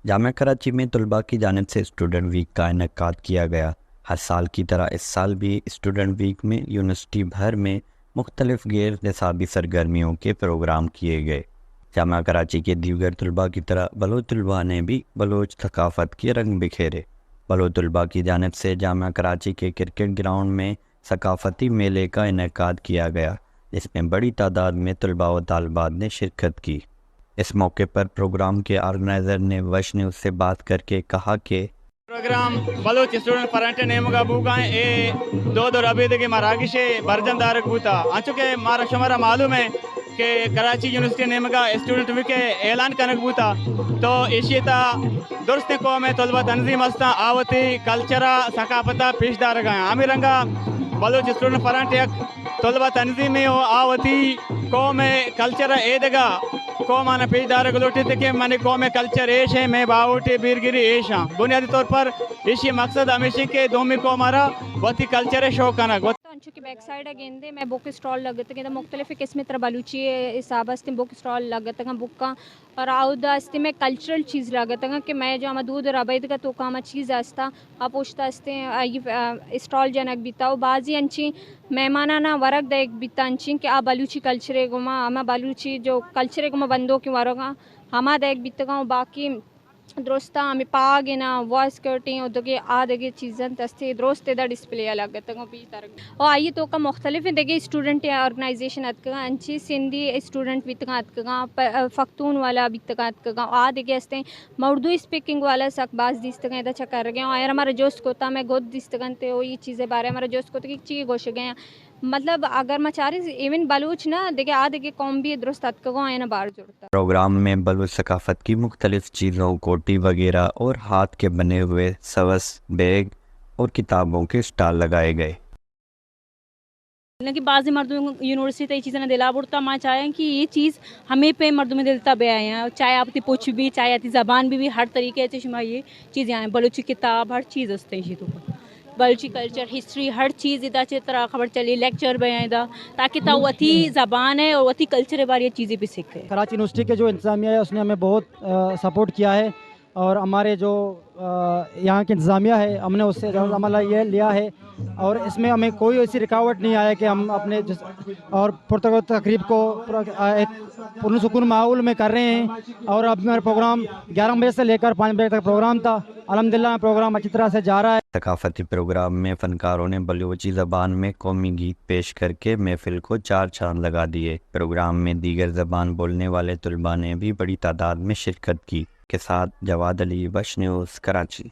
جامعہ کراچی میں طلباء کی جانب سے اسٹوڈنٹ ویک کا انعقاد کیا گیا۔ ہر سال کی طرح اس سال بھی اسٹوڈنٹ ویک میں یونیورسٹی بھر میں مختلف غیر نصابی سرگرمیوں کے پروگرام کیے گئے۔ جامعہ کراچی کے دیگر طلباء کی طرح بلوچ طلباء نے بھی بلوچ ثقافت کے رنگ بکھیرے۔ بلوچ طلباء کی جانب سے جامعہ کراچی کے کرکٹ گراؤنڈ میں ثقافتی میلے کا انعقاد کیا گیا، جس میں بڑی تعداد میں طلباء و طالبات نے شرکت کی۔ اس موقع پر پروگرام کے آرگنائزر نے وش نیوز سے بات کر کے کہا کہ پروگرام بلوچ اسٹوڈنٹ فرنٹ نیمگا بوگائیں اے دو دو ربی دگی مراکش برجن دارک بوتا انچو کہ مارا شمارا معلوم ہے کہ کراچی یونیورسٹی نیمگا اسٹوڈنٹ وی کے اعلان کنک بوتا تو اشیتا درست قوم طلبہ تنظیم استا آوتی کلچرا ثقافتا پیش دار گئے ہمیں رنگا بلوچ اسٹوڈنٹ فرنٹ یک طلبہ تنظیمی ہو آوتی قوم کلچر ایدگا قوم آنا پیش دار گلوٹی تھے کہ منی قوم کلچر ایش ہے میں باوٹی بیرگیری ایش ہاں بنیادی طور پر اسی مقصد ہمیشہ کے دومی قوم آرہا وتی کلچر شو کنک انچو کی بیک سائڈ گیندے میں بک اسٹال لگت گے مختلف قسم طرح بلوچی حساب است بک اسٹال لگت گا بکا اور آؤدا است میں کلچرل چیز لگت گا کہ میں جو ہم دودھ ربید کا تو کام چیز استا آپ پوچھتا استے اسٹال جنک بیتا و بعضی انچی مہمانانا ورک دا ایک بیتا انچی کہ آ بلوچی کلچرے گما ہما بلوچی جو کلچرے گما بندوں کی ورگا ہما دا ایک بیتا گا باقی درستا ہمیں پاگینا وائس کرٹیں اور دگے آدھگے چیزیں تستے درست دا ڈسپلے الگ تگا بھی طرح اور آئیے تو کا مختلف دگے اسٹوڈنٹ آرگنائزیشن اتکا انچی سندھی اسٹوڈنٹ بیتگا اتکا فختون والا بیتگا اتکا آدھگے استے اردو اسپیکنگ والا سک باز دیستگا دا چکر گئے اور ہمارا جوست کو تا میں گود دیستگا تے وہ یہ چیزیں بارے ہمارا جوست کو تا کہ چیئے گوش گئے مطلب اگر میں چاہ رہی ایون بلوچ نا دیکھے آدھگے قوم بھی درست اتکا آئینا بار جوڑتا۔ پروگرام میں بلوچ ثقافت کی مختلف چیزوں، کوٹی وغیرہ اور ہاتھ کے بنے ہوئے سوس، بیگ اور کتابوں کے اسٹال لگائے گئے۔ کہ بعض مردوں یونیورسٹی تے چیزیں دلا بڑتا ماں چاہیں کہ یہ چیز ہمیں پہ مردوں میں دلتا بے آئے ہیں چاہے آپ تی پوچھ بھی چاہے آتی زبان بھی ہر طریقے سے شما یہ چیزیں آئیں بلوچی کتاب ہر چیز ہستے ہیں تو بلوچی کلچر ہسٹری ہر چیز ادا طرح خبر چلی لیکچر بھی آئیں دا تاکہ تا وتی زبان ہے اور وتی کلچر باری یہ چیزیں بھی سیکھے۔ کراچی یونیورسٹی کے جو انتظامیہ ہے اس نے ہمیں بہت سپورٹ کیا ہے اور ہمارے جو یہاں کی انتظامیہ ہے ہم نے اس سے عملہ یہ لیا ہے اور اس میں ہمیں کوئی ایسی رکاوٹ نہیں آیا کہ ہم اپنے اور تقریب کو ایک پرسکون ماحول میں کر رہے ہیں اور اب میرا پروگرام 11 بجے سے لے کر 5 بجے تک پروگرام تھا، الحمدللہ پروگرام اچھی طرح سے جا رہا ہے۔ ثقافتی پروگرام میں فنکاروں نے بلوچی زبان میں قومی گیت پیش کر کے محفل کو چار چاند لگا دیے۔ پروگرام میں دیگر زبان بولنے والے طلباء نے بھی بڑی تعداد میں شرکت کی۔ کے ساتھ جواد علی، وش نیوز، کراچی۔